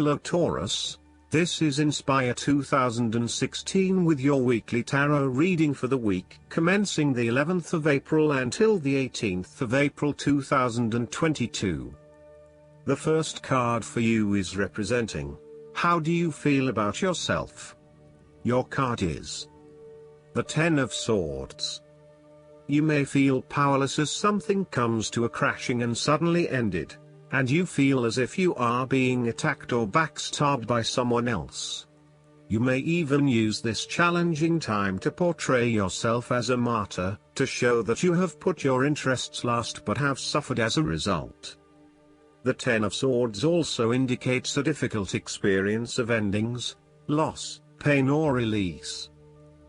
Hello Taurus, this is Inspire 2016 with your weekly tarot reading for the week commencing the 11th of April until the 18th of April 2022. The first card for you is representing, how do you feel about yourself? Your card is the Ten of Swords. You may feel powerless as something comes to a crashing and suddenly ended, and you feel as if you are being attacked or backstabbed by someone else. You may even use this challenging time to portray yourself as a martyr, to show that you have put your interests last but have suffered as a result. The Ten of Swords also indicates a difficult experience of endings, loss, pain or release.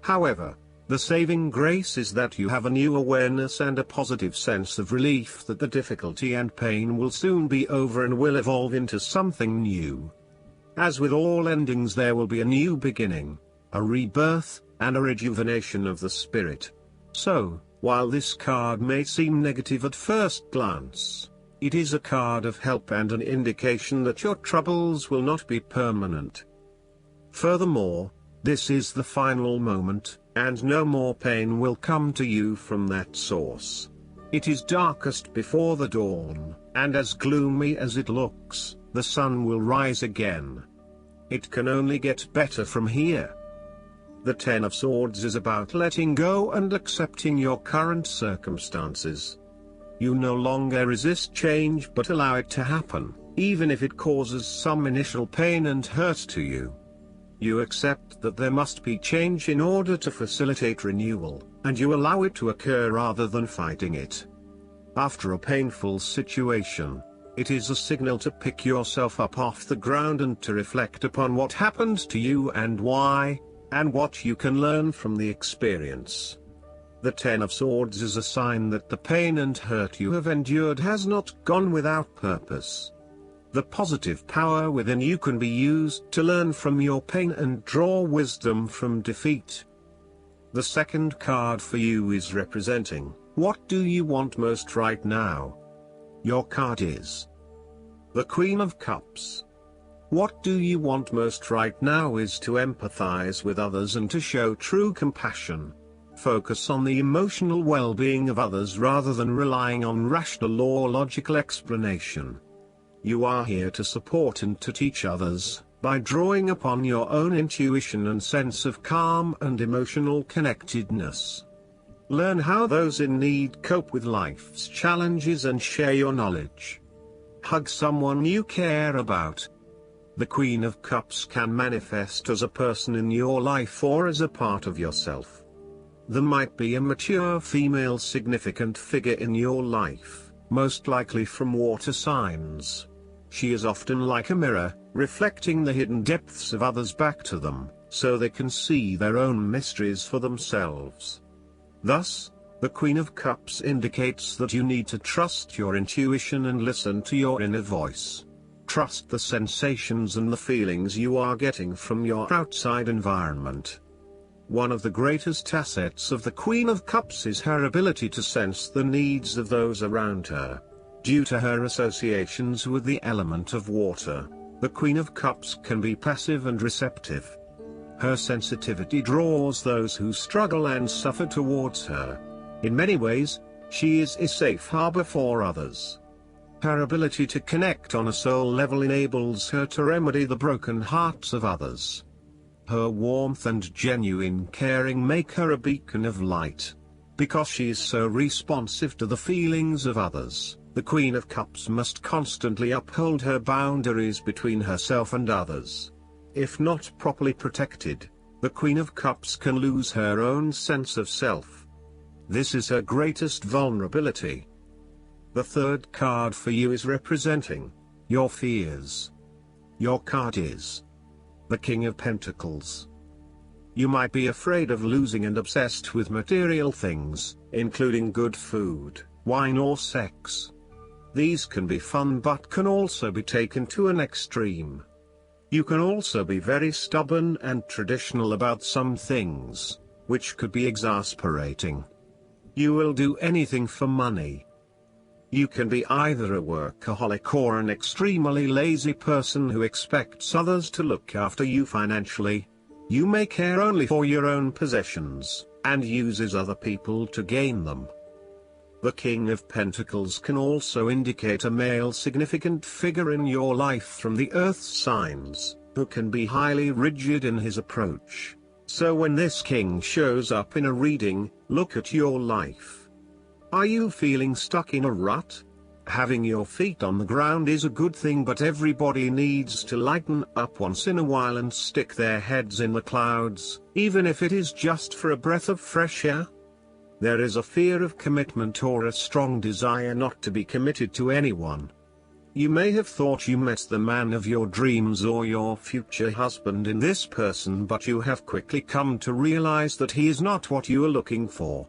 However, the saving grace is that you have a new awareness and a positive sense of relief that the difficulty and pain will soon be over and will evolve into something new. As with all endings, there will be a new beginning, a rebirth, and a rejuvenation of the spirit. So, while this card may seem negative at first glance, it is a card of help and an indication that your troubles will not be permanent. Furthermore, this is the final moment, and no more pain will come to you from that source. It is darkest before the dawn, and as gloomy as it looks, the sun will rise again. It can only get better from here. The Ten of Swords is about letting go and accepting your current circumstances. You no longer resist change but allow it to happen, even if it causes some initial pain and hurt to you. You accept that there must be change in order to facilitate renewal, and you allow it to occur rather than fighting it. After a painful situation, it is a signal to pick yourself up off the ground and to reflect upon what happened to you and why, and what you can learn from the experience. The Ten of Swords is a sign that the pain and hurt you have endured has not gone without purpose. The positive power within you can be used to learn from your pain and draw wisdom from defeat. The second card for you is representing, what do you want most right now? Your card is the Queen of Cups. What do you want most right now is to empathize with others and to show true compassion. Focus on the emotional well-being of others rather than relying on rational or logical explanation. You are here to support and to teach others, by drawing upon your own intuition and sense of calm and emotional connectedness. Learn how those in need cope with life's challenges and share your knowledge. Hug someone you care about. The Queen of Cups can manifest as a person in your life or as a part of yourself. There might be a mature female significant figure in your life, most likely from water signs. She is often like a mirror, reflecting the hidden depths of others back to them, so they can see their own mysteries for themselves. Thus, the Queen of Cups indicates that you need to trust your intuition and listen to your inner voice. Trust the sensations and the feelings you are getting from your outside environment. One of the greatest assets of the Queen of Cups is her ability to sense the needs of those around her. Due to her associations with the element of water, the Queen of Cups can be passive and receptive. Her sensitivity draws those who struggle and suffer towards her. In many ways, she is a safe harbor for others. Her ability to connect on a soul level enables her to remedy the broken hearts of others. Her warmth and genuine caring make her a beacon of light. Because she is so responsive to the feelings of others, the Queen of Cups must constantly uphold her boundaries between herself and others. If not properly protected, the Queen of Cups can lose her own sense of self. This is her greatest vulnerability. The third card for you is representing your fears. Your card is the King of Pentacles. You might be afraid of losing and obsessed with material things, including good food, wine or sex. These can be fun but can also be taken to an extreme. You can also be very stubborn and traditional about some things, which could be exasperating. You will do anything for money. You can be either a workaholic or an extremely lazy person who expects others to look after you financially. You may care only for your own possessions, and uses other people to gain them. The King of Pentacles can also indicate a male significant figure in your life from the Earth signs, who can be highly rigid in his approach. So when this king shows up in a reading, look at your life. Are you feeling stuck in a rut? Having your feet on the ground is a good thing, but everybody needs to lighten up once in a while and stick their heads in the clouds, even if it is just for a breath of fresh air. There is a fear of commitment or a strong desire not to be committed to anyone. You may have thought you met the man of your dreams or your future husband in this person, but you have quickly come to realize that he is not what you are looking for.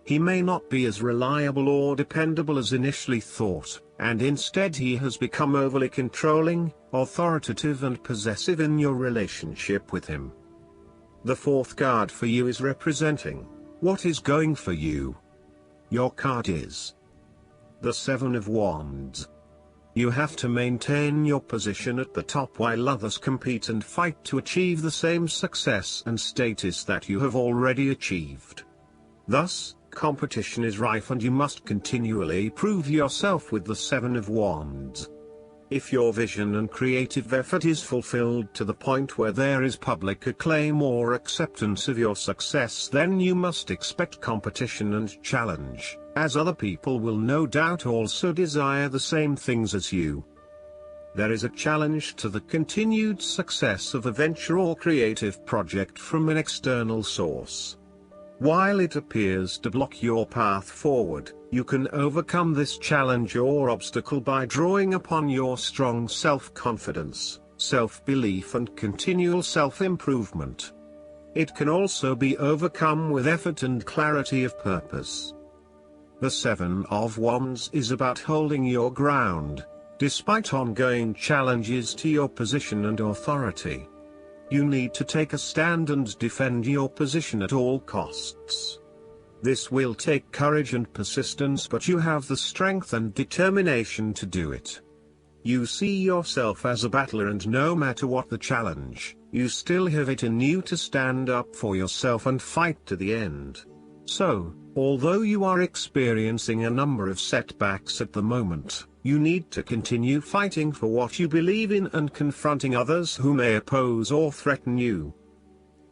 He may not be as reliable or dependable as initially thought, and instead he has become overly controlling, authoritative and possessive in your relationship with him. The fourth card for you is representing what is going for you. Your card is the Seven of Wands. You have to maintain your position at the top while others compete and fight to achieve the same success and status that you have already achieved. Thus, competition is rife and you must continually prove yourself with the Seven of Wands. If your vision and creative effort is fulfilled to the point where there is public acclaim or acceptance of your success, then you must expect competition and challenge, as other people will no doubt also desire the same things as you. There is a challenge to the continued success of a venture or creative project from an external source. While it appears to block your path forward, you can overcome this challenge or obstacle by drawing upon your strong self-confidence, self-belief and continual self-improvement. It can also be overcome with effort and clarity of purpose. The Seven of Wands is about holding your ground, despite ongoing challenges to your position and authority. You need to take a stand and defend your position at all costs. This will take courage and persistence, but you have the strength and determination to do it. You see yourself as a battler, and no matter what the challenge, you still have it in you to stand up for yourself and fight to the end. So, although you are experiencing a number of setbacks at the moment, you need to continue fighting for what you believe in and confronting others who may oppose or threaten you.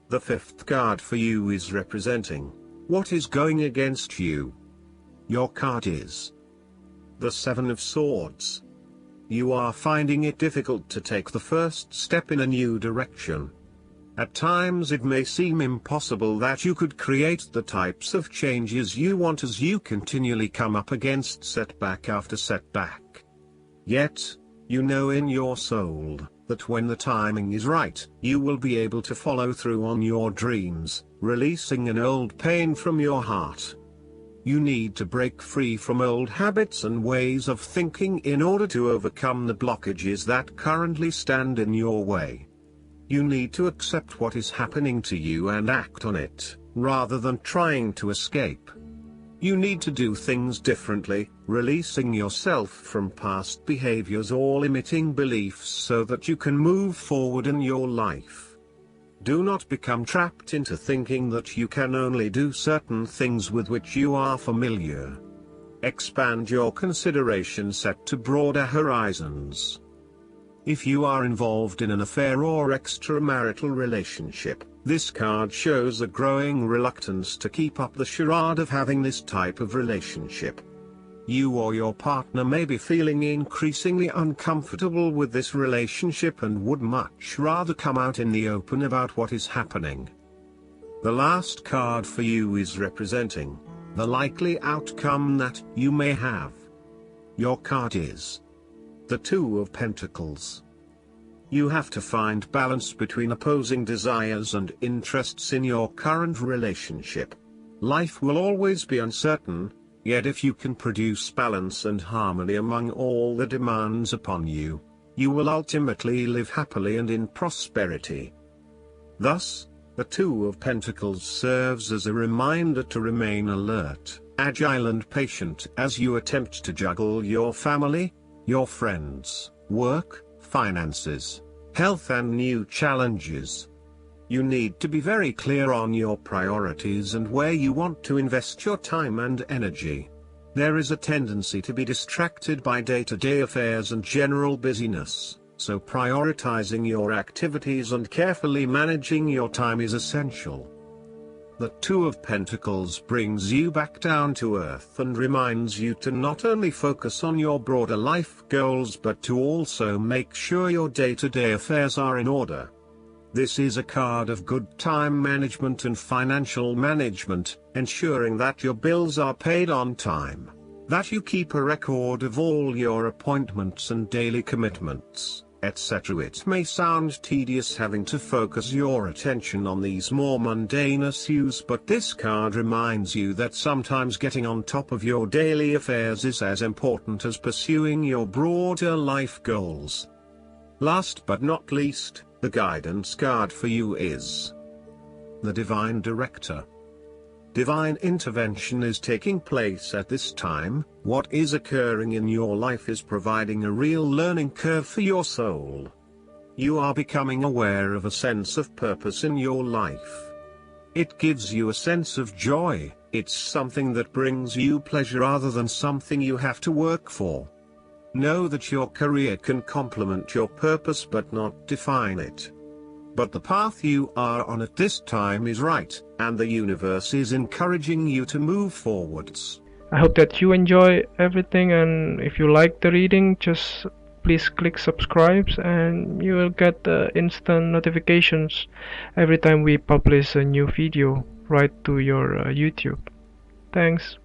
The fifth card for you is representing what is going against you. Your card is the Seven of Swords. You are finding it difficult to take the first step in a new direction. At times it may seem impossible that you could create the types of changes you want as you continually come up against setback after setback. Yet, you know in your soul that when the timing is right, you will be able to follow through on your dreams, releasing an old pain from your heart. You need to break free from old habits and ways of thinking in order to overcome the blockages that currently stand in your way. You need to accept what is happening to you and act on it, rather than trying to escape. You need to do things differently, releasing yourself from past behaviors or limiting beliefs so that you can move forward in your life. Do not become trapped into thinking that you can only do certain things with which you are familiar. Expand your consideration set to broader horizons. If you are involved in an affair or extramarital relationship, this card shows a growing reluctance to keep up the charade of having this type of relationship. You or your partner may be feeling increasingly uncomfortable with this relationship and would much rather come out in the open about what is happening. The last card for you is representing the likely outcome that you may have. Your card is the Two of Pentacles. You have to find balance between opposing desires and interests in your current relationship. Life will always be uncertain, yet if you can produce balance and harmony among all the demands upon you, you will ultimately live happily and in prosperity. Thus, the Two of Pentacles serves as a reminder to remain alert, agile and patient as you attempt to juggle your family, your friends, work, finances, health and new challenges. You need to be very clear on your priorities and where you want to invest your time and energy. There is a tendency to be distracted by day-to-day affairs and general busyness, so prioritizing your activities and carefully managing your time is essential. The Two of Pentacles brings you back down to earth and reminds you to not only focus on your broader life goals but to also make sure your day-to-day affairs are in order. This is a card of good time management and financial management, ensuring that your bills are paid on time, that you keep a record of all your appointments and daily commitments, etc. It may sound tedious having to focus your attention on these more mundane issues, but this card reminds you that sometimes getting on top of your daily affairs is as important as pursuing your broader life goals. Last but not least, the guidance card for you is the Divine Director. Divine intervention is taking place at this time. What is occurring in your life is providing a real learning curve for your soul. You are becoming aware of a sense of purpose in your life. It gives you a sense of joy. It's something that brings you pleasure rather than something you have to work for. Know that your career can complement your purpose but not define it. But the path you are on at this time is right, and the universe is encouraging you to move forwards. I hope that you enjoy everything, and if you like the reading, just please click subscribe and you will get instant notifications every time we publish a new video right to your YouTube. Thanks.